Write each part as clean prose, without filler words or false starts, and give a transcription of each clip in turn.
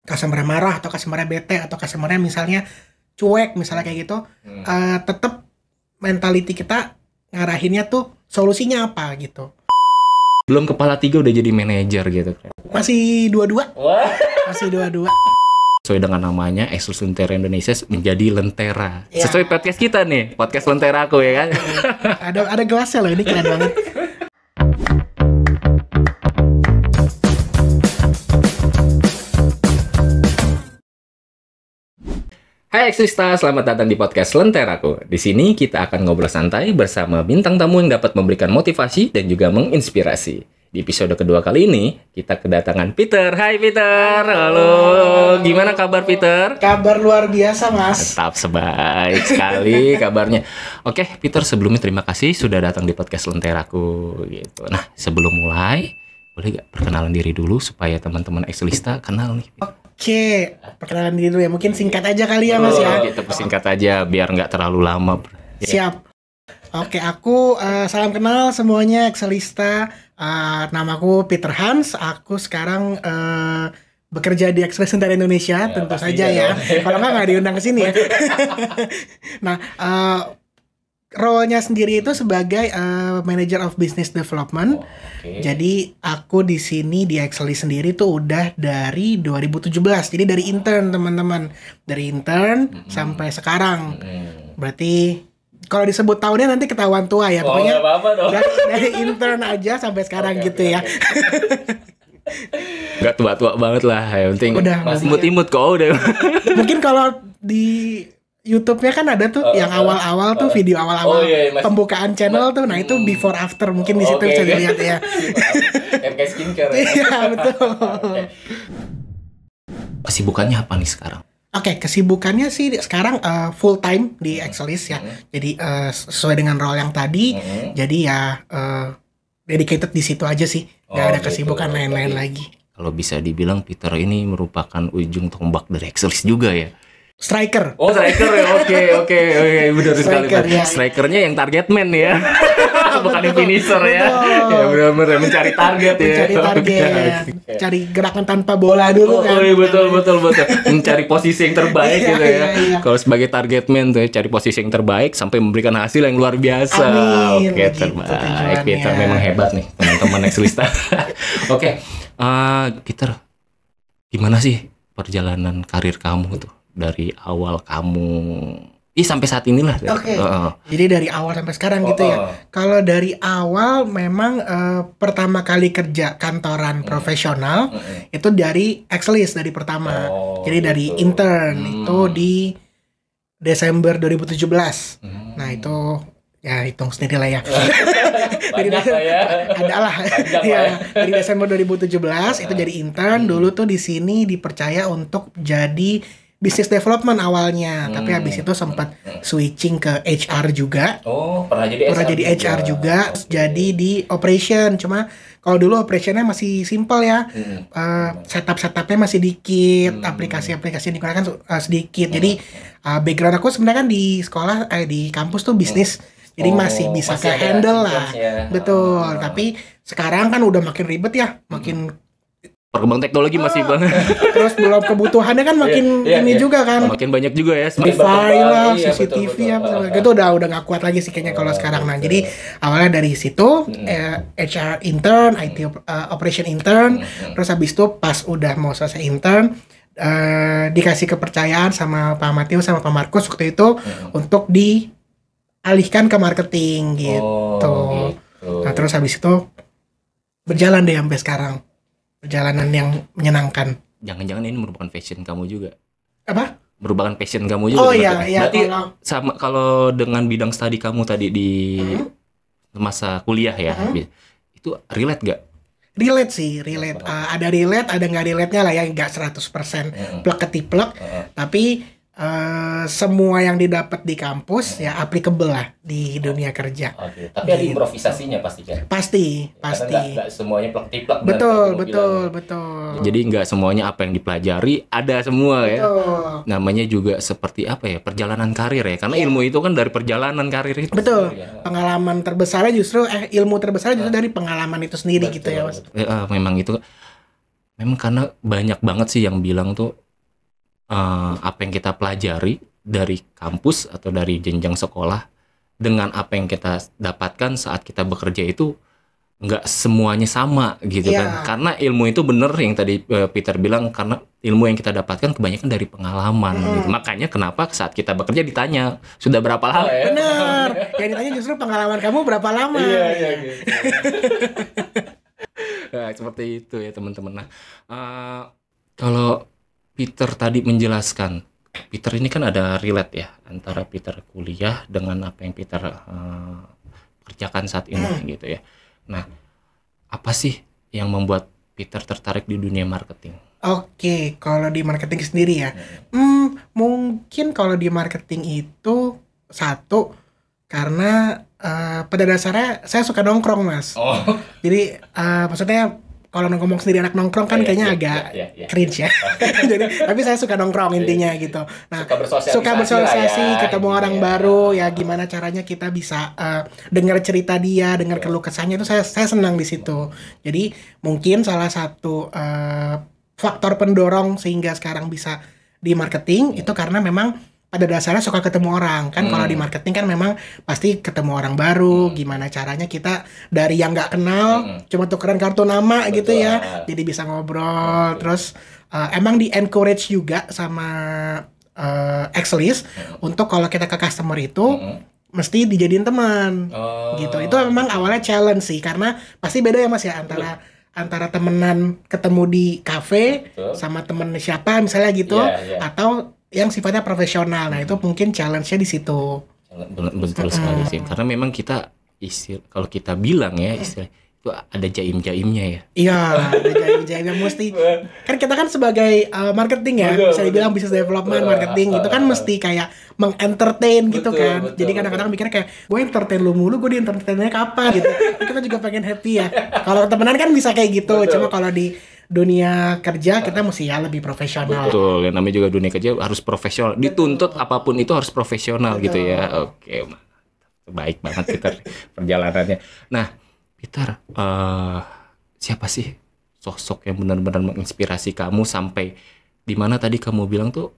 customer marah atau customer bete atau customer misalnya cuek misalnya kayak gitu, tetap mentality kita ngarahinnya tuh solusinya apa gitu. Belum kepala 3 udah jadi manajer gitu. Masih dua-dua. Masih dua-dua. Sesuai dengan namanya, Eksklusif Lentera Indonesia menjadi Lentera. Ya. Sesuai podcast kita nih, podcast Lentera aku ya kan. Ada gelasnya loh, ini keren banget. Hai Ekslista, selamat datang di podcast Lenteraku. Di sini kita akan ngobrol santai bersama bintang tamu yang dapat memberikan motivasi dan juga menginspirasi. Di episode kedua kali ini, kita kedatangan Peter. Hai Peter, halo. Gimana kabar Peter? Kabar luar biasa, Mas. Tetap sebaik sekali kabarnya. Oke, Peter, sebelumnya terima kasih sudah datang di podcast Lenteraku gitu. Nah, sebelum mulai, boleh gak perkenalan diri dulu supaya teman-teman Ekslista kenal nih? Oke, perkenalan diri dulu ya. Mungkin singkat aja kali ya, Mas ya. Kita persingkat aja biar nggak terlalu lama. Siap. Oke, aku salam kenal semuanya Ekselista. Namaku Peter Hans. Aku sekarang bekerja di Eksklusif Lentera Indonesia, ya, tentu saja ya. Kalau nggak diundang ke sini ya. Nah, role-nya sendiri itu sebagai Manager of Business Development. Okay. Jadi aku di sini di Excelis sendiri tuh udah dari 2017. Jadi dari intern teman-teman, dari intern sampai sekarang. Berarti kalau disebut tahunnya nanti ketahuan tua ya. Pokoknya nggak apa-apa dong. dari intern aja sampai sekarang gitu ya. Nggak tua-tua banget lah, yang penting Udah, masih imut-imut kok udah. Mungkin kalau di YouTube-nya kan ada tuh yang awal-awal tuh video awal-awal pembukaan channel tuh. Nah, itu before after mungkin di situ bisa dilihat ya. Kayak skincare. Iya, betul. Kesibukannya apa nih sekarang? Oke, kesibukannya sih sekarang full time di Excelis ya. Jadi sesuai dengan role yang tadi. Jadi ya dedicated di situ aja sih. Gak ada kesibukan lain-lain lagi. Kalau bisa dibilang Peter ini merupakan ujung tombak dari Excelis juga ya. Striker. Oh, striker ya. Oke, benar sekali. Ya. Strikernya yang target man ya. Bukan yang finisher ya. Ya benar-benar mencari target ya. Mencari target. Cari gerakan tanpa bola dulu kan. Oh iya, betul. Mencari posisi yang terbaik gitu ya. Iya. Kalau sebagai target man tuh cari posisi yang terbaik sampai memberikan hasil yang luar biasa. Amin. Oke, terbaik. Peter memang hebat nih, teman-teman Ekslista. Oke. Peter, gimana sih perjalanan karir kamu tuh? Dari awal kamu sampai saat inilah. Oke. Jadi dari awal sampai sekarang gitu ya. Kalau dari awal memang pertama kali kerja kantoran profesional itu dari Excelis dari pertama. Jadi dari intern itu di Desember 2017. Nah, itu ya hitung sendiri lah ya. Banyak lah ya. Adalah. Ya, dari Desember 2017 itu jadi intern. Dulu tuh di sini dipercaya untuk jadi business development awalnya, tapi habis itu sempat switching ke HR juga. Oh, pernah jadi HR juga. Jadi di operation. Cuma kalau dulu operationnya masih simple ya. Setupnya masih dikit, aplikasi-aplikasi yang digunakan sedikit. Jadi background aku sebenarnya kan di sekolah, di kampus tuh bisnis. Jadi masih bisa ke handle lah. Ya. Betul. Tapi sekarang kan udah makin ribet ya, makin perkembang teknologi masih banget. Terus belum kebutuhannya kan makin juga kan. Makin banyak juga ya. Spotify lah, CCTV apa gitu udah nggak kuat lagi sih kayaknya kalau sekarang. Nah, jadi awalnya dari situ HR intern, IT operation intern, terus habis itu pas udah mau selesai intern dikasih kepercayaan sama Pak Matthew sama Pak Markus waktu itu untuk dialihkan ke marketing gitu. Nah, terus habis itu berjalan deh sampai sekarang. Perjalanan yang menyenangkan. Jangan-jangan ini merupakan passion kamu juga? Apa? Merupakan passion kamu juga? Oh iya. Berarti sama kalau dengan bidang studi kamu tadi di masa kuliah ya, itu relate gak? Relate sih, relate. Ada relate, ada nggak relate-nya lah ya, nggak 100% plek ketiplek. Tapi semua yang didapat di kampus ya applicable lah di dunia kerja. Oke. Tapi ada improvisasinya pasti kan? Pasti. Nggak semuanya plek-tiplek. Betul. Jadi nggak semuanya apa yang dipelajari ada semua ya. Betul. Namanya juga seperti apa ya, perjalanan karir ya. Karena ilmu itu kan dari perjalanan karir itu. Betul. Pengalaman terbesarnya justru ilmu terbesarnya justru dari pengalaman itu sendiri. Betul, gitu ya Mas. Memang itu. memang karena banyak banget sih yang bilang tuh apa yang kita pelajari dari kampus atau dari jenjang sekolah dengan apa yang kita dapatkan saat kita bekerja itu nggak semuanya sama gitu kan. Karena ilmu itu bener yang tadi Peter bilang, karena ilmu yang kita dapatkan kebanyakan dari pengalaman gitu. Makanya kenapa saat kita bekerja ditanya sudah berapa lama ya? Bener, yang ditanya justru pengalaman kamu berapa lama. Iya gitu. Nah, seperti itu ya teman-teman. Nah, kalau Peter tadi menjelaskan, Peter ini kan ada relate ya antara Peter kuliah dengan apa yang Peter kerjakan saat ini gitu ya. Nah, apa sih yang membuat Peter tertarik di dunia marketing? Oke, kalau di marketing sendiri ya, mungkin kalau di marketing itu satu karena pada dasarnya saya suka nongkrong, Mas. Jadi maksudnya kalau ngomong sendiri anak nongkrong kan kayaknya agak cringe ya. Jadi tapi saya suka nongkrong intinya gitu. Nah, suka bersosialisasi, ketemu orang baru, ya gimana caranya kita bisa dengar cerita dia, dengar keluh kesahnya, itu saya senang di situ. Jadi mungkin salah satu faktor pendorong sehingga sekarang bisa di marketing itu karena memang pada dasarnya suka ketemu orang kan. Kalau di marketing kan memang pasti ketemu orang baru, gimana caranya kita dari yang nggak kenal cuma tukeran kartu nama gitu ya, jadi bisa ngobrol. Terus emang di encourage juga sama Exlist untuk kalau kita ke customer itu mesti dijadiin teman gitu. Itu memang awalnya challenge sih, karena pasti beda ya Mas ya antara temenan ketemu di kafe sama temen siapa misalnya gitu, atau yang sifatnya profesional. Nah, itu mungkin challenge-nya di situ. Betul sekali sih. Karena memang kita kalau kita bilang ya istilah itu ada jaim-jaimnya ya. Iya, ada jaim-jaimnya mesti. Kan kita kan sebagai marketing ya, bisa dibilang business development, marketing itu kan mesti kayak mengentertain gitu kan. Jadi kadang-kadang mikirnya kayak gue entertain lu mulu, gue di entertainnya kapan gitu. Kita juga pengen happy ya. Kalau temenan kan bisa kayak gitu. Cuma kalau di dunia kerja kita mesti ya lebih profesional. Betul, yang namanya juga dunia kerja harus profesional. Dituntut apapun itu harus profesional gitu ya. Oke, baik banget Peter perjalanannya. Nah, Peter, siapa sih sosok yang benar-benar menginspirasi kamu sampai di mana tadi kamu bilang tuh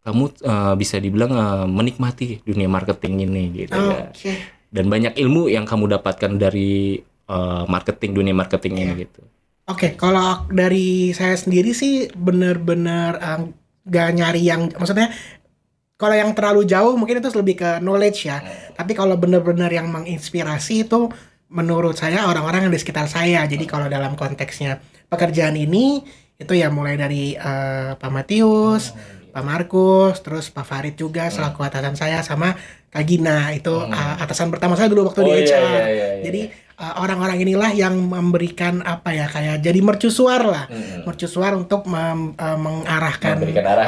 kamu bisa dibilang menikmati dunia marketing ini gitu ya. Dan banyak ilmu yang kamu dapatkan dari dunia marketing ini gitu. Oke, kalau dari saya sendiri sih bener-bener gak nyari yang, maksudnya kalau yang terlalu jauh mungkin itu lebih ke knowledge ya. Tapi kalau bener-bener yang menginspirasi itu menurut saya orang-orang yang di sekitar saya. Jadi kalau dalam konteksnya pekerjaan ini itu ya mulai dari Pak Matius, Pak Markus, terus Pak Farid juga selaku atasan saya, sama Kak Gina itu atasan pertama saya dulu waktu di HR. Jadi orang-orang inilah yang memberikan apa ya, kayak jadi mercusuar lah, mercusuar untuk mengarahkan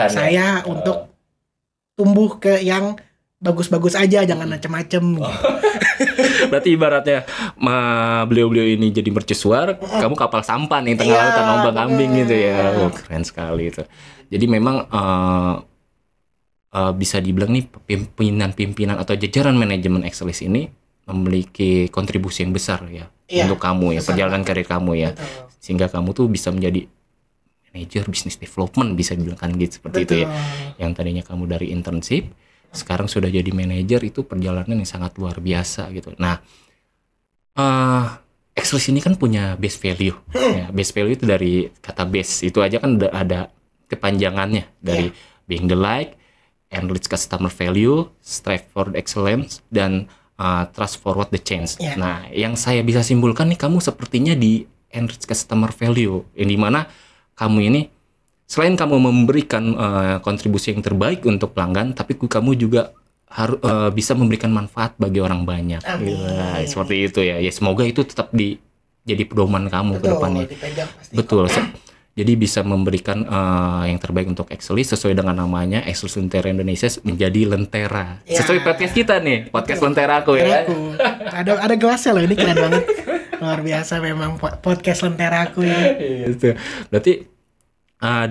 saya untuk tumbuh ke yang bagus-bagus aja, jangan macem-macem. Berarti ibaratnya beliau-beliau ini jadi mercusuar, kamu kapal sampan nih tengah lautan ombang-ambing gitu ya. Keren sekali itu. Jadi memang bisa dibilang nih pimpinan atau jajaran manajemen Exlist ini memiliki kontribusi yang besar ya untuk kamu ya, perjalanan karir kamu ya. Sehingga kamu tuh bisa menjadi manajer business development, bisa dibilang kan gitu, seperti itu ya. Yang tadinya kamu dari internship sekarang sudah jadi manajer, itu perjalanan yang sangat luar biasa gitu. Nah, Exlist ini kan punya base value. Ya, base value itu dari kata base, itu aja kan ada kepanjangannya dari being the light, enrich customer value, strive for excellence, dan trust forward the change. Nah, yang saya bisa simpulkan nih, kamu sepertinya di enrich customer value, yang dimana kamu ini selain kamu memberikan kontribusi yang terbaik untuk pelanggan, tapi kamu juga harus bisa memberikan manfaat bagi orang banyak. Seperti itu ya. Ya semoga itu tetap jadi pedoman kamu ke depannya. Betul. Jadi bisa memberikan yang terbaik untuk Exlist sesuai dengan namanya, Exlist Lentera Indonesia menjadi Lentera. Sesuai podcast kita nih, podcast Lentera aku ya. Ada gelasnya loh, ini keren banget. Luar biasa memang podcast Lentera aku ya. Berarti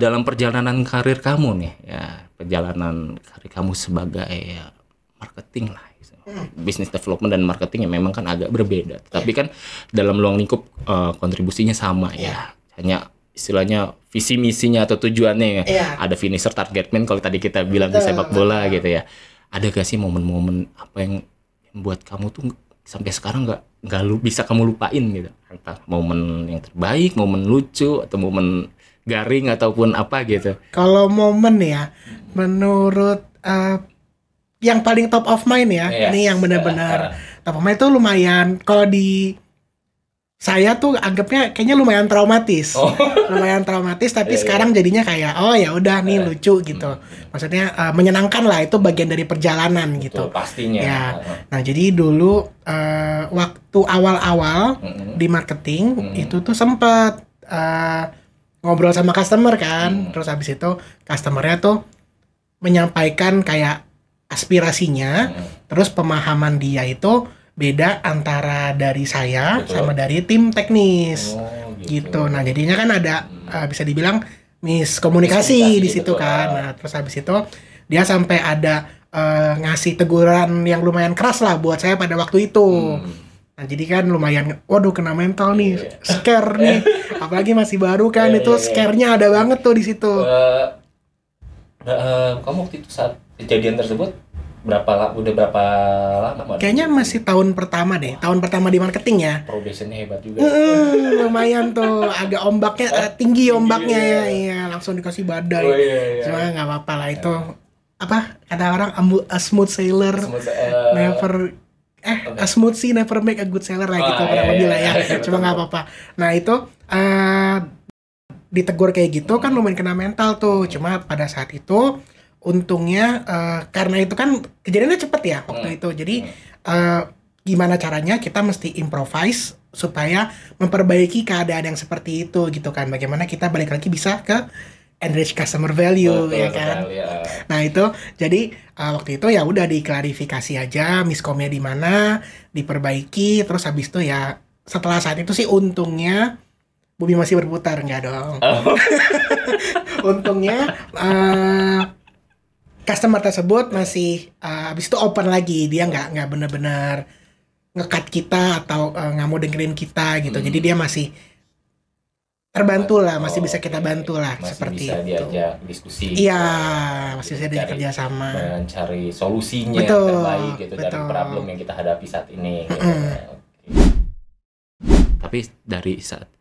dalam perjalanan karir kamu nih, ya perjalanan karir kamu sebagai marketing lah, business development dan marketing yang memang kan agak berbeda. Tapi kan dalam ruang lingkup kontribusinya sama ya. Hanya istilahnya visi misinya atau tujuannya. Ada finisher, target man kalau tadi kita bilang di sepak bola gitu ya. Ada gak sih momen-momen apa yang membuat kamu tuh sampai sekarang nggak bisa kamu lupain gitu? Entah momen yang terbaik, momen lucu, atau momen garing ataupun apa gitu. Kalau momen ya, menurut yang paling top of mind ya, ini yang benar-benar top of mind itu lumayan. Kalau di saya tuh anggapnya kayaknya lumayan traumatis, lumayan traumatis. Tapi sekarang jadinya kayak ya udah nih lucu gitu. Maksudnya menyenangkan lah, itu bagian dari perjalanan gitu. Pastinya. Ya. Nah jadi dulu waktu awal-awal di marketing itu tuh sempat ngobrol sama customer kan. Terus habis itu customernya tuh menyampaikan kayak aspirasinya, terus pemahaman dia itu beda antara dari saya sama dari tim teknis gitu. Nah jadinya kan ada bisa dibilang miskomunikasi di situ kan. Nah terus habis itu dia sampai ada ngasih teguran yang lumayan keras lah buat saya pada waktu itu. Nah jadi kan lumayan, waduh kena mental nih, scare nih, apalagi masih baru kan, itu scare-nya ada banget tuh di situ. Kamu waktu itu saat kejadian tersebut udah berapa lama? Kayaknya masih tahun pertama deh, tahun pertama di marketing ya. Probationnya hebat juga. Lumayan tuh, agak ombaknya tinggi ombaknya ya, iya langsung dikasih badai. Cuma nggak apa-apa lah itu. Apa kata orang, a smooth sailor never a smooth sea never make a good sailor lah gitu kurang lebih lah ya. Cuma nggak apa-apa. Nah itu ditegur kayak gitu kan lumayan kena mental tuh. Cuma pada saat itu untungnya karena itu kan kejadiannya cepet ya waktu itu. Jadi gimana caranya kita mesti improvise supaya memperbaiki keadaan yang seperti itu gitu kan. Bagaimana kita balik lagi bisa ke enrich customer value. Betul, ya kan. Nah itu jadi waktu itu ya udah diklarifikasi aja miskomnya di mana, diperbaiki, terus habis itu ya setelah saat itu sih untungnya bumi masih berputar, enggak dong. Untungnya customer tersebut masih habis itu open lagi, dia nggak benar-benar nge-cut kita atau nggak mau dengerin kita gitu. Jadi dia masih terbantu lah, masih bisa kita bantu lah, masih seperti bisa itu. diajak diskusi. Iya, masih bisa diajak kerjasama. Mencari solusinya betul, yang terbaik gitu betul. dari problem yang kita hadapi saat ini. Gitu. Tapi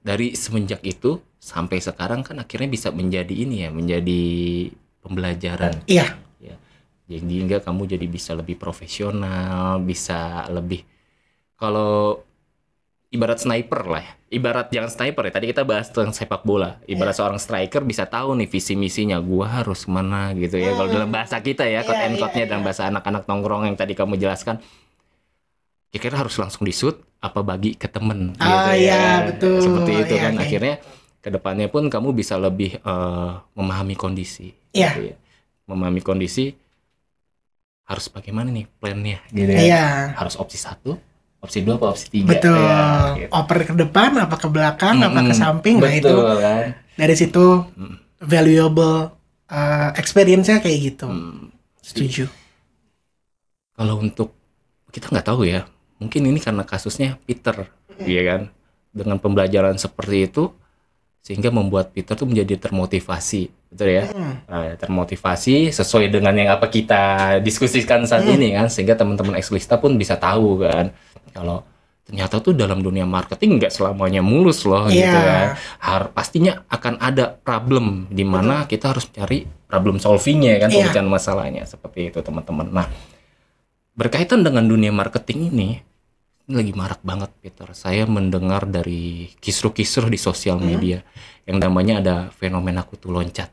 dari semenjak itu sampai sekarang kan akhirnya bisa menjadi ini ya, menjadi pembelajaran. Iya. Ya. Jadi enggak kamu jadi bisa lebih profesional, bisa lebih kalau ibarat sniper lah ya. Ibarat jangan sniper ya. Tadi kita bahas tentang sepak bola. Ibarat seorang striker bisa tahu nih visi misinya, gua harus kemana gitu ya. Kalau dalam bahasa kita ya, code and code-nya dalam bahasa anak-anak nongkrong yang tadi kamu jelaskan. Kira-kira harus langsung di-shoot apa bagi ke temen gitu ya. Betul. Seperti itu kan. Akhirnya kedepannya pun kamu bisa lebih memahami kondisi. Iya. Gitu ya. Memahami kondisi harus bagaimana nih plannya gitu ya. Iya. Harus opsi 1, opsi 2, apa opsi 3. Betul. Ya, gitu. Oper ke depan, apa ke belakang, apa ke samping. Betul, nah itu kan? Dari situ valuable experience-nya kayak gitu. Setuju. Kalau untuk kita nggak tahu ya, mungkin ini karena kasusnya Peter, ya kan? Dengan pembelajaran seperti itu, sehingga membuat Peter tuh menjadi termotivasi, betul ya? Termotivasi sesuai dengan yang apa kita diskusikan saat ini kan, sehingga teman-teman Exlista pun bisa tahu kan, kalau ternyata tuh dalam dunia marketing nggak selamanya mulus loh, gitu kan? Pastinya akan ada problem di mana kita harus cari problem solvingnya kan, pemecahan masalahnya seperti itu teman-teman. Nah, berkaitan dengan dunia marketing ini lagi marak banget Peter. Saya mendengar dari kisruh-kisruh di sosial media yang namanya ada fenomena kutu loncat.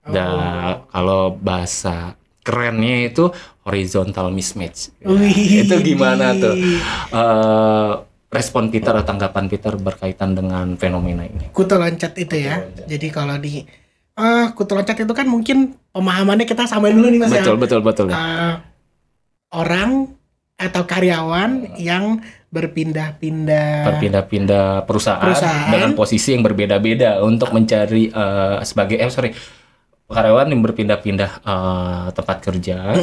Kalau bahasa kerennya itu horizontal mismatch. Itu gimana tuh? Respon Peter atau tanggapan Peter berkaitan dengan fenomena ini? Kutu loncat itu ya. Jadi kalau di kutu loncat itu kan mungkin pemahamannya kita samain dulu nih Mas. Betul. Orang atau karyawan yang berpindah-pindah perusahaan dengan posisi yang berbeda-beda untuk mencari karyawan yang berpindah-pindah tempat kerja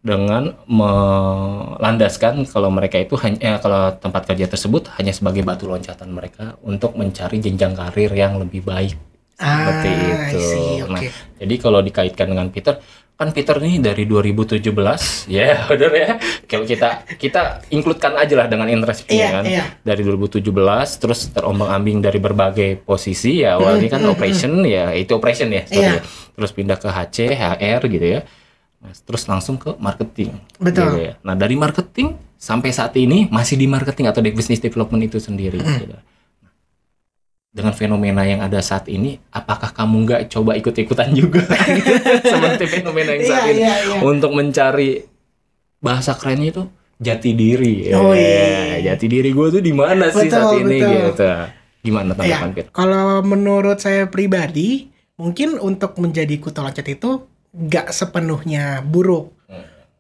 dengan melandaskan kalau mereka itu kalau tempat kerja tersebut hanya sebagai batu loncatan mereka untuk mencari jenjang karir yang lebih baik. Seperti itu. Nah, jadi kalau dikaitkan dengan Peter, kan Peter nih dari 2017, ya benar ya. Kalau kita include-kan aja lah dengan interestnya kan. Dari 2017 terus terombang-ambing dari berbagai posisi ya. Awalnya kan operation ya, itu operation ya. Terus pindah ke HC, HR gitu ya. Nah, terus langsung ke marketing. Betul. Gitu ya. Nah, dari marketing sampai saat ini masih di marketing atau di business development itu sendiri. Gitu. Dengan fenomena yang ada saat ini, apakah kamu nggak coba ikut-ikutan juga seperti fenomena yang saat ini untuk mencari bahasa kerennya itu jati diri? Jati diri gue tuh di mana sih saat ini? Gitu. Gimana tanggapan Pit? Kalau menurut saya pribadi, mungkin untuk menjadi kutu loncat itu nggak sepenuhnya buruk,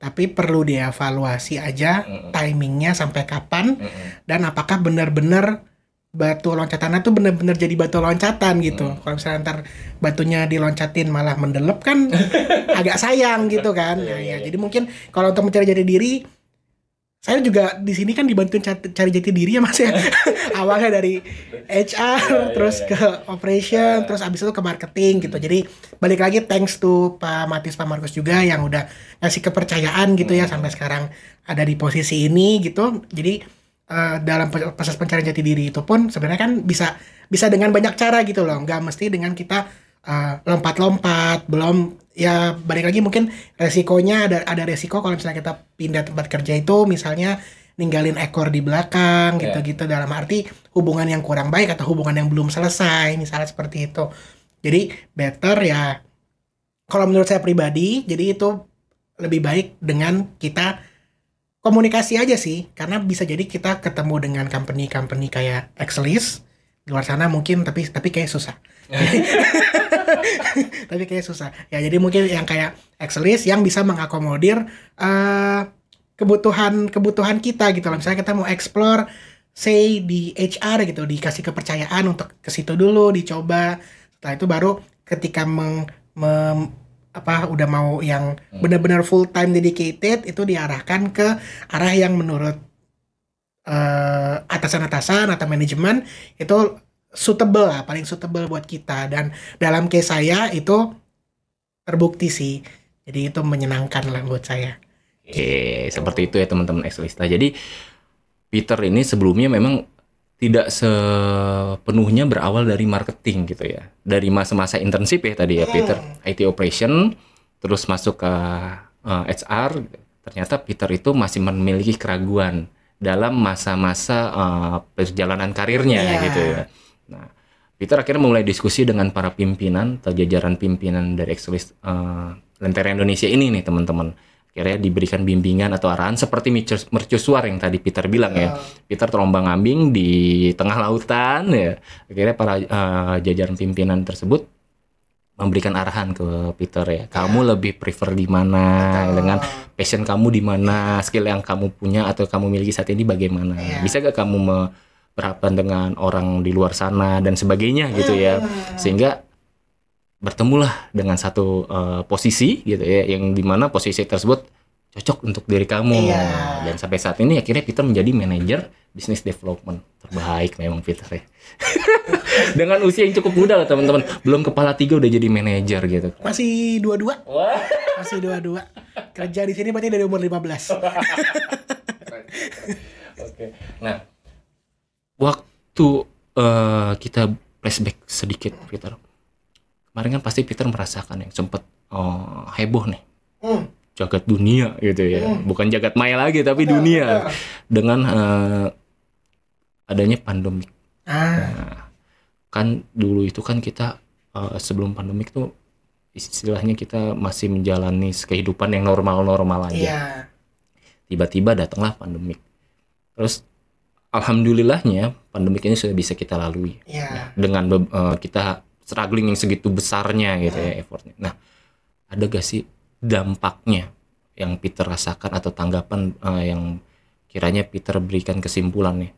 tapi perlu dievaluasi aja timingnya sampai kapan dan apakah benar-benar batu loncatannya tuh benar-benar jadi batu loncatan gitu. Kalau misalnya ntar batunya diloncatin malah mendelep kan agak sayang gitu kan. Jadi mungkin kalau untuk mencari jati diri, saya juga di sini kan dibantuin cari jati diri ya Mas ya. Awalnya dari HR, terus ke operation, terus abis itu ke marketing gitu. Jadi balik lagi thanks to Pak Matius, Pak Markus juga yang udah ngasih kepercayaan gitu ya sampai sekarang ada di posisi ini gitu. Jadi dalam proses pencarian jati diri itu pun sebenarnya kan bisa dengan banyak cara gitu loh. Nggak mesti dengan kita lompat-lompat, belum ya balik lagi mungkin resikonya ada resiko kalau misalnya kita pindah tempat kerja itu misalnya ninggalin ekor di belakang gitu-gitu dalam arti hubungan yang kurang baik atau hubungan yang belum selesai misalnya seperti itu. Jadi better ya kalau menurut saya pribadi jadi itu lebih baik dengan kita komunikasi aja sih karena bisa jadi kita ketemu dengan company kayak Exelis di luar sana mungkin tapi kayak susah. Tapi kayak susah ya, jadi mungkin yang kayak Exelis yang bisa mengakomodir kebutuhan kita gitu loh. Misalnya kita mau explore say di HR gitu, dikasih kepercayaan untuk ke situ dulu dicoba, setelah itu baru ketika udah mau yang benar-benar full time dedicated itu diarahkan ke arah yang menurut atasan-atasan atau manajemen itu suitable lah, paling suitable buat kita. Dan dalam case saya itu terbukti sih, jadi itu menyenangkan lah buat saya. Seperti itu ya teman-teman Excelista. Jadi Peter ini sebelumnya memang tidak sepenuhnya berawal dari marketing gitu ya, dari masa-masa internship ya tadi ya Peter, IT operation, terus masuk ke HR. Ternyata Peter itu masih memiliki keraguan dalam masa-masa perjalanan karirnya gitu ya. Nah, Peter akhirnya mulai diskusi dengan para pimpinan atau jajaran pimpinan dari Exelis Lentera Indonesia ini nih teman-teman. Akhirnya diberikan bimbingan atau arahan seperti mercusuar yang tadi Peter bilang ya. Peter terombang-ambing di tengah lautan ya. Akhirnya para jajaran pimpinan tersebut memberikan arahan ke Peter ya. Kamu lebih prefer di mana, dengan passion kamu di mana, skill yang kamu punya atau kamu miliki saat ini bagaimana. Bisa gak kamu berhadapan dengan orang di luar sana dan sebagainya gitu ya. Sehingga bertemulah dengan satu posisi gitu ya, yang dimana posisi tersebut cocok untuk diri kamu. Dan sampai saat ini akhirnya Peter menjadi manajer business development terbaik memang Peter ya. Dengan usia yang cukup muda lah teman-teman, belum kepala 3 udah jadi manajer gitu. Masih 22. Masih 22. Kerja di sini berarti dari umur 15. Oke. Nah, waktu kita flashback sedikit Peter. Kemarin kan pasti Peter merasakan yang sempat heboh nih. Jagat dunia gitu ya. Bukan jagat maya lagi tapi dunia. Dengan adanya pandemi. Nah, kan dulu itu kan kita sebelum pandemik tuh istilahnya kita masih menjalani kehidupan yang normal-normal aja. Tiba-tiba datanglah pandemik. Terus alhamdulillahnya pandemik ini sudah bisa kita lalui. Nah, dengan kita struggling yang segitu besarnya gitu ya effortnya. Nah, ada gak sih dampaknya yang Peter rasakan atau tanggapan yang kiranya Peter berikan kesimpulan nih?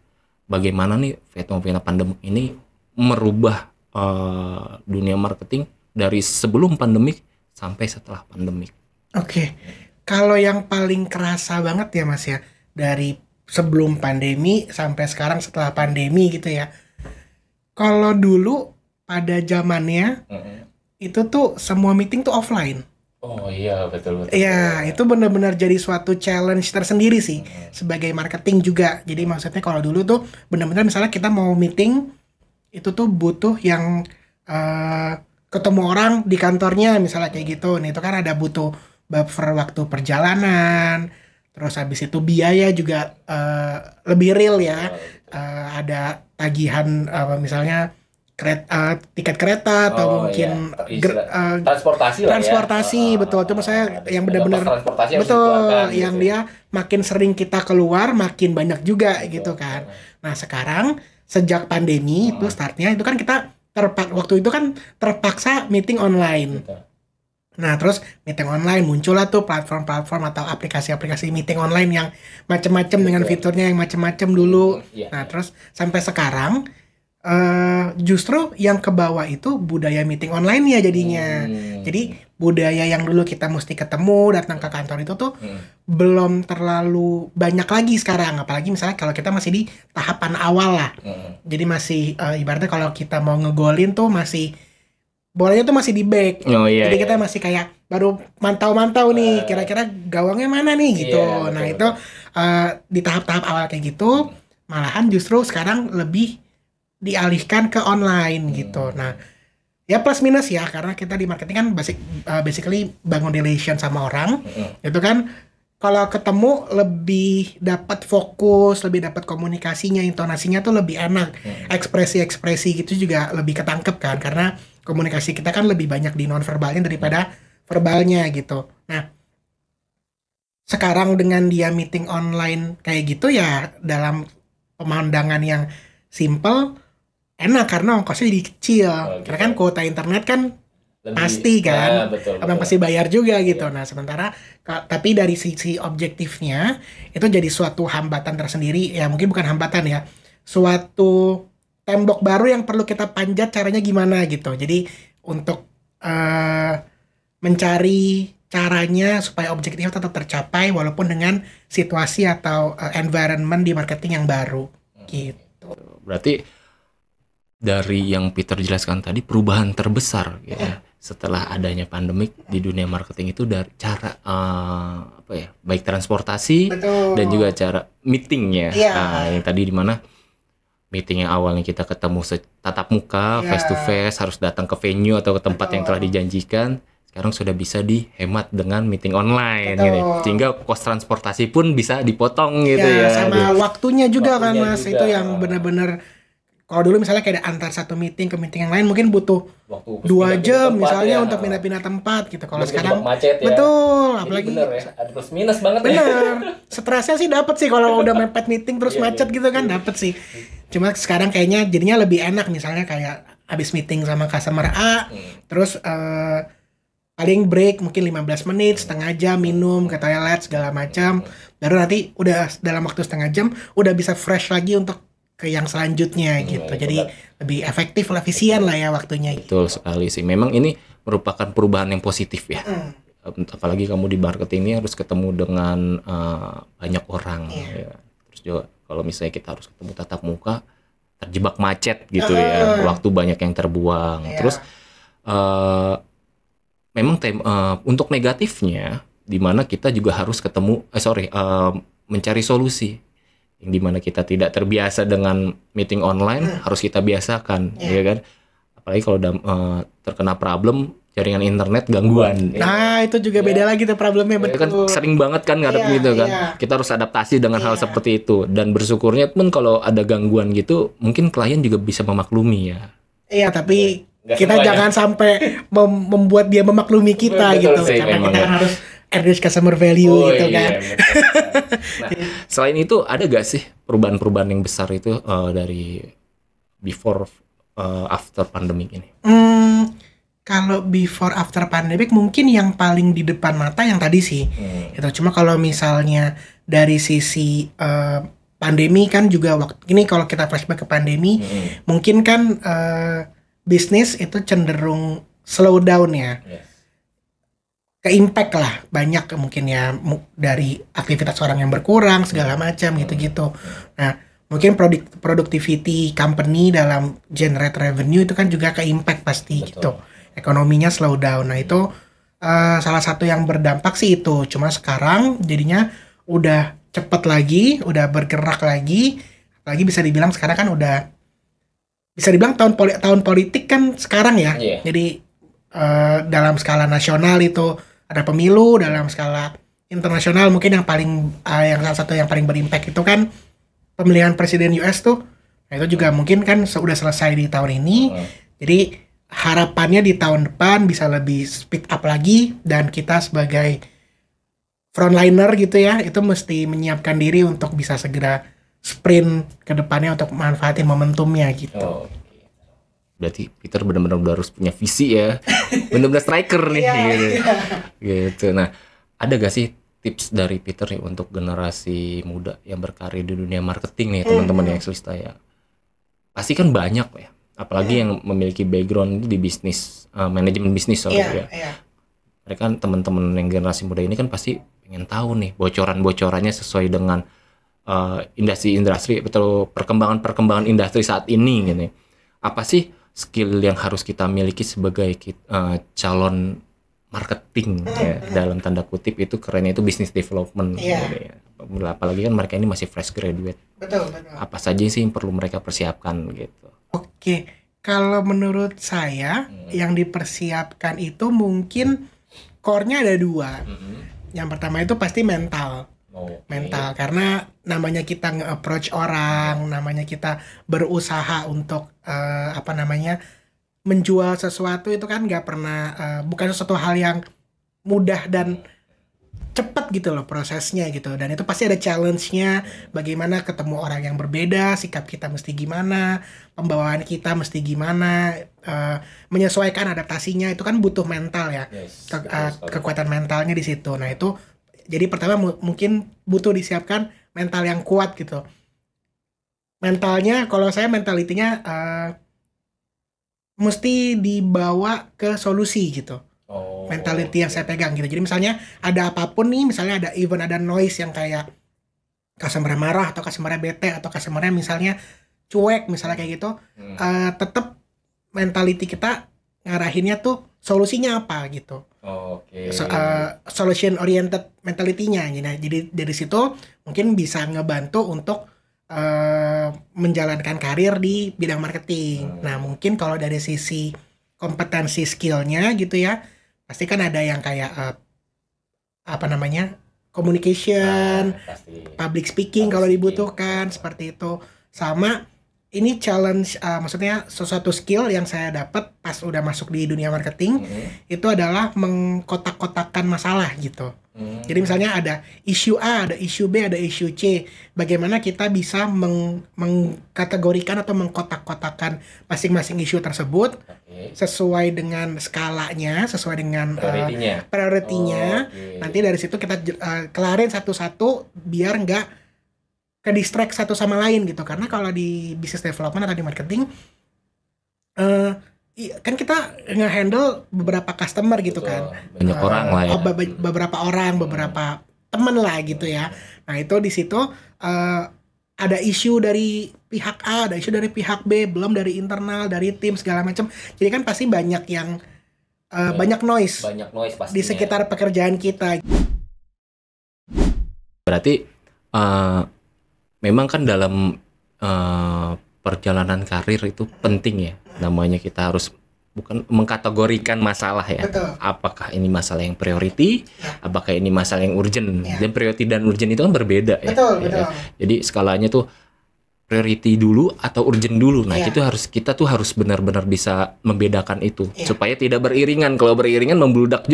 Bagaimana nih fenomena pandemi ini merubah dunia marketing dari sebelum pandemik sampai setelah pandemik? Oke. Kalau yang paling kerasa banget ya Mas ya, dari sebelum pandemi sampai sekarang setelah pandemi gitu ya. Kalau dulu pada zamannya itu tuh semua meeting tuh offline. Oh iya, betul. Iya, itu benar-benar jadi suatu challenge tersendiri sih sebagai marketing juga. Jadi maksudnya kalau dulu tuh benar-benar misalnya kita mau meeting itu tuh butuh yang ketemu orang di kantornya misalnya kayak gitu. Nih itu kan ada butuh buffer waktu perjalanan, terus habis itu biaya juga lebih real ya. Ada tagihan misalnya tiket kereta atau mungkin transportasi betul. Itu maksudnya yang benar-benar betul yang gitu. Dia makin sering kita keluar makin banyak juga gitu kan. Nah sekarang sejak pandemi itu startnya itu kan kita waktu itu kan terpaksa meeting online. Nah terus meeting online muncullah tuh platform-platform atau aplikasi-aplikasi meeting online yang macam-macam dengan fiturnya yang macam-macam dulu. Nah terus sampai sekarang justru yang ke bawah itu budaya meeting online ya jadinya. Jadi budaya yang dulu kita mesti ketemu datang ke kantor itu tuh belum terlalu banyak lagi sekarang. Apalagi misalnya kalau kita masih di tahapan awal lah. Jadi masih ibaratnya kalau kita mau ngegolin tuh masih bolanya tuh masih di back. Jadi kita masih kayak baru mantau-mantau nih kira-kira gawangnya mana nih gitu. Nah itu di tahap-tahap awal kayak gitu malahan justru sekarang lebih dialihkan ke online gitu. Nah, ya plus minus ya karena kita di marketing kan basically bangun relation sama orang. Itu kan kalau ketemu lebih dapat fokus, lebih dapat komunikasinya, intonasinya tuh lebih enak. Ekspresi-ekspresi gitu juga lebih ketangkep kan karena komunikasi kita kan lebih banyak di non-verbalnya daripada verbalnya gitu. Nah, sekarang dengan dia meeting online kayak gitu ya dalam pemandangan yang simple enak karena ongkosnya jadi kecil. Karena kan kuota internet kan lebih, pasti kan, abang pasti bayar juga gitu. Nah sementara tapi dari sisi objektifnya itu jadi suatu hambatan tersendiri. Ya mungkin bukan hambatan ya, suatu tembok baru yang perlu kita panjat caranya gimana gitu. Jadi untuk mencari caranya supaya objektifnya tetap tercapai walaupun dengan situasi atau environment di marketing yang baru gitu. Berarti dari yang Peter jelaskan tadi perubahan terbesar gitu ya setelah adanya pandemik di dunia marketing itu dari cara baik transportasi dan juga cara meetingnya. Nah, yang tadi di mana meeting yang awalnya kita ketemu tatap muka face to face harus datang ke venue atau ke tempat yang telah dijanjikan, sekarang sudah bisa dihemat dengan meeting online gitu. Sehingga kos transportasi pun bisa dipotong gitu ya. Sama waktunya juga kan Mas juga. Itu yang benar-benar kalau dulu misalnya kayak antar satu meeting ke meeting yang lain mungkin butuh 2 jam misalnya untuk pindah-pindah tempat gitu. Kalau sekarang macet, betul, apalagi bener ya, ada plus minus banget. Bener. Stresnya sih dapat sih kalau udah mepet meeting terus macet gitu kan dapat sih. Cuma sekarang kayaknya jadinya lebih enak misalnya kayak habis meeting sama customer A terus paling break mungkin 15 menit, setengah jam minum ke toilet segala macam. Baru nanti udah dalam waktu setengah jam udah bisa fresh lagi untuk ke yang selanjutnya gitu. Jadi lebih efektif, efisien lah ya waktunya. Betul sekali sih. Memang ini merupakan perubahan yang positif ya. Apalagi kamu di marketing ini harus ketemu dengan banyak orang. Ya. Terus juga kalau misalnya kita harus ketemu tatap muka, terjebak macet gitu ya. Waktu banyak yang terbuang. Terus memang untuk negatifnya, di mana kita juga harus ketemu, mencari solusi. Yang dimana kita tidak terbiasa dengan meeting online harus kita biasakan, ya kan? Apalagi kalau terkena problem jaringan internet gangguan. Nah itu juga beda lagi tuh problemnya betul. Kan sering banget kan ngadep gitu kan. Kita harus adaptasi dengan hal seperti itu dan bersyukurnya pun kalau ada gangguan gitu mungkin klien juga bisa memaklumi ya. Iya tapi kita jangan sampai membuat dia memaklumi kita gitu. Karena kita harus address customer value gitu kan. Nah, selain itu ada gak sih perubahan-perubahan yang besar itu dari before after pandemic ini? Kalau before after pandemic mungkin yang paling di depan mata yang tadi sih. Gitu. Cuma kalau misalnya dari sisi pandemi kan juga waktu ini kalau kita flashback ke pandemi mungkin kan bisnis itu cenderung slow down ya. ke-impact lah, banyak mungkin ya dari aktivitas orang yang berkurang segala macam gitu-gitu. Nah, mungkin productivity company dalam generate revenue itu kan juga ke-impact pasti. Betul. Gitu. Ekonominya slow down. Nah, itu salah satu yang berdampak sih itu. Cuma sekarang jadinya udah cepet lagi, udah bergerak lagi. Lagi bisa dibilang sekarang kan udah bisa dibilang tahun politik kan sekarang ya. Yeah. Jadi dalam skala nasional itu ada pemilu, dalam skala internasional mungkin yang salah satu yang paling berimpact itu kan pemilihan presiden US tuh. Nah, itu juga mungkin kan sudah selesai di tahun ini. Jadi harapannya di tahun depan bisa lebih speed up lagi, dan kita sebagai frontliner gitu ya, itu mesti menyiapkan diri untuk bisa segera sprint ke depannya untuk manfaatin momentumnya gitu. Berarti Peter benar-benar udah harus punya visi ya. Benar-benar striker nih gitu. Gitu. Nah, ada gak sih tips dari Peter nih untuk generasi muda yang berkarir di dunia marketing nih, teman-teman yang Exelista ya? Pasti kan banyak ya. Apalagi yang memiliki background di bisnis, manajemen bisnis ya. Mereka kan teman-teman yang generasi muda ini kan pasti pengen tahu nih bocoran-bocorannya sesuai dengan industri atau perkembangan industri saat ini gitu. Apa sih skill yang harus kita miliki sebagai calon marketing ya, dalam tanda kutip itu kerennya itu business development gitu ya. Apalagi kan mereka ini masih fresh graduate. Betul. Apa saja sih yang perlu mereka persiapkan gitu? Oke, kalau menurut saya yang dipersiapkan itu mungkin core-nya ada 2. Yang pertama itu pasti mental. Mental, karena namanya kita nge-approach orang, namanya kita berusaha untuk menjual sesuatu itu kan nggak pernah, bukan sesuatu hal yang mudah dan cepat gitu loh prosesnya gitu, dan itu pasti ada challenge-nya, bagaimana ketemu orang yang berbeda, sikap kita mesti gimana, pembawaan kita mesti gimana, menyesuaikan adaptasinya, itu kan butuh mental ya. Kekuatan mentalnya di situ. Nah, itu jadi pertama mungkin butuh disiapkan mental yang kuat gitu. Mentalnya, kalau saya mentalitinya mesti dibawa ke solusi gitu. Mentality yang saya pegang gitu. Jadi misalnya ada apapun nih, misalnya ada event, ada noise yang kayak customer marah atau customer bete atau customer misalnya cuek misalnya kayak gitu, tetap mentality kita ngarahinnya tuh solusinya apa gitu. Solution oriented mentality-nya. Jadi dari situ mungkin bisa ngebantu untuk menjalankan karir di bidang marketing. Nah, mungkin kalau dari sisi kompetensi skill-nya gitu ya, pasti kan ada yang kayak communication, public speaking kalau dibutuhkan, seperti itu. Sama ini challenge, maksudnya sesuatu skill yang saya dapat pas udah masuk di dunia marketing, itu adalah mengkotak-kotakan masalah gitu. Jadi misalnya ada isu A, ada isu B, ada isu C. Bagaimana kita bisa mengkategorikan atau mengkotak-kotakan masing-masing isu tersebut sesuai dengan skalanya, sesuai dengan prioritinya. Nanti dari situ kita kelarin satu-satu biar nggak ke distract satu sama lain gitu. Karena kalau di business development atau di marketing kan kita nge-handle beberapa customer gitu. Betul. Kan banyak orang lah ya, beberapa orang, beberapa temen lah gitu ya. Nah, itu di situ ada isu dari pihak A, ada isu dari pihak B, belum dari internal, dari tim segala macam. Jadi kan pasti banyak yang banyak noise di sekitar pekerjaan kita. Berarti memang kan dalam perjalanan karir itu penting ya, namanya kita harus bukan mengkategorikan masalah ya. Betul. Apakah ini masalah yang priority, apakah ini masalah yang urgent. Dan priority dan urgent itu kan berbeda ya. Betul. Jadi skalanya tuh priority dulu atau urgent dulu. Nah, kita tuh harus benar-benar bisa membedakan itu supaya tidak beriringan. Kalau beriringan meledak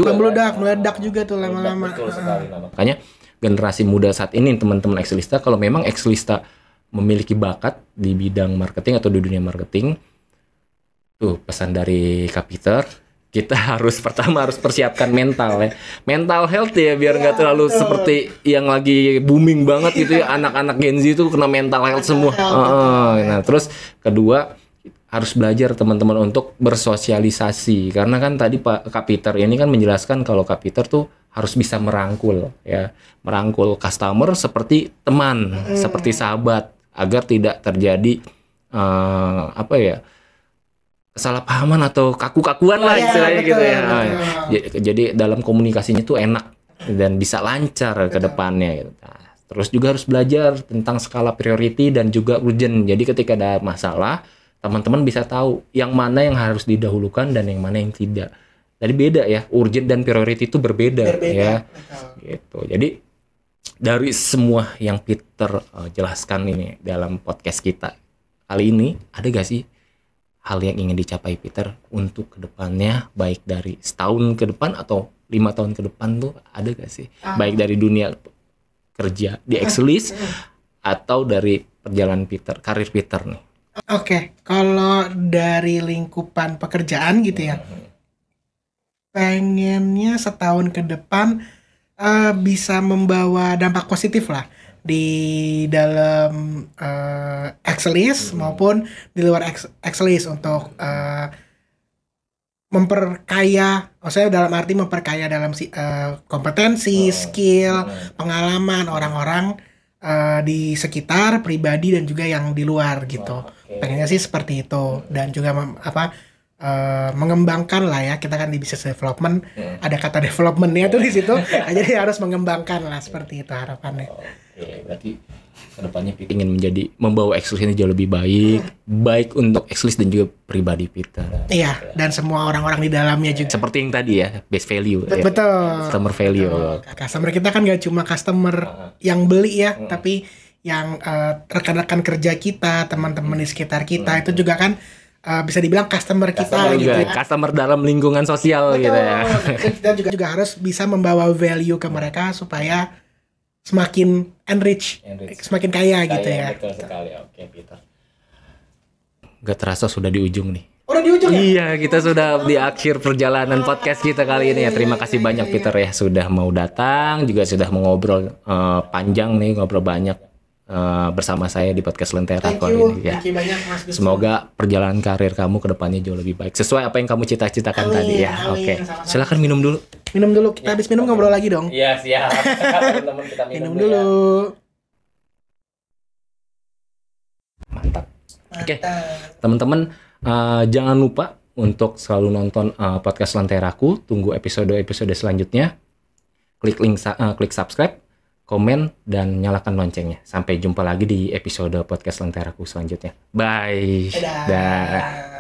juga tuh lama-lama. Betul sekali. Makanya generasi muda saat ini, teman-teman Exelista, kalau memang Exelista memiliki bakat di bidang marketing atau di dunia marketing, tuh pesan dari Kak Peter, kita pertama harus persiapkan mental ya, mental health ya, biar nggak terlalu seperti yang lagi booming banget gitu ya, anak-anak Gen Z itu kena mental health semua. Nah, terus kedua harus belajar teman-teman untuk bersosialisasi, karena kan tadi Kak Peter ini kan menjelaskan kalau Kak Peter tuh harus bisa merangkul customer seperti teman, seperti sahabat, agar tidak terjadi kesalahpahaman atau kaku-kakuan lah istilahnya gitu ya. Jadi dalam komunikasinya tuh enak dan bisa lancar ke depannya gitu. Nah, terus juga harus belajar tentang skala priority dan juga urgent. Jadi ketika ada masalah, teman-teman bisa tahu yang mana yang harus didahulukan dan yang mana yang tidak. Tadi beda ya, urgent dan priority itu berbeda ya. Gitu. Jadi dari semua yang Peter jelaskan ini dalam podcast kita kali ini, ada gak sih hal yang ingin dicapai Peter untuk kedepannya, baik dari setahun ke depan atau 5 tahun ke depan tuh ada gak sih? Baik dari dunia kerja di Exelis atau dari perjalanan Peter, karir Peter nih. Oke, kalau dari lingkupan pekerjaan gitu ya, pengennya setahun ke depan bisa membawa dampak positif lah di dalam Exelis maupun di luar Exelis untuk memperkaya, maksudnya dalam arti memperkaya dalam kompetensi, skill, pengalaman orang-orang di sekitar, pribadi dan juga yang di luar gitu. Pengennya sih seperti itu, dan juga mengembangkan lah ya, kita kan di business development ada kata developmentnya tuh di situ. Jadi harus mengembangkan lah, seperti itu harapannya. Oke, berarti kedepannya Peter ingin membawa Exelis ini jauh lebih baik untuk Exelis dan juga pribadi Peter. Iya, dan semua orang-orang di dalamnya juga. Seperti yang tadi ya, base value. Betul. Customer value. Customer kita kan gak cuma customer yang beli ya, tapi yang rekan-rekan kerja kita, teman-teman di sekitar kita itu juga kan bisa dibilang customer kita gitu ya. Customer dalam lingkungan sosial. Betul. Gitu ya. Kita juga harus bisa membawa value ke mereka supaya semakin enrich. Semakin kaya gitu ya. Betul sekali. Oke, Peter. Gak terasa sudah di ujung nih. Udah di ujung ya? Iya, kita sudah di akhir perjalanan podcast kita kali ini ya. Terima kasih banyak Peter ya sudah mau datang, juga sudah mau ngobrol panjang nih, ngobrol banyak bersama saya di podcast Lentera kali ini ya. Semoga perjalanan karir kamu ke depannya jauh lebih baik sesuai apa yang kamu cita-citakan tadi ya. Oke. Silakan minum dulu. Minum dulu. Kita habis minum ngobrol lagi dong. Iya, siap. Teman-teman kita minum dulu. Mantap. Oke. Teman-teman jangan lupa untuk selalu nonton podcast Lenteraku. Tunggu episode-episode selanjutnya. Klik link klik subscribe, komen, dan nyalakan loncengnya. Sampai jumpa lagi di episode podcast Lenteraku selanjutnya. Bye. Dadah.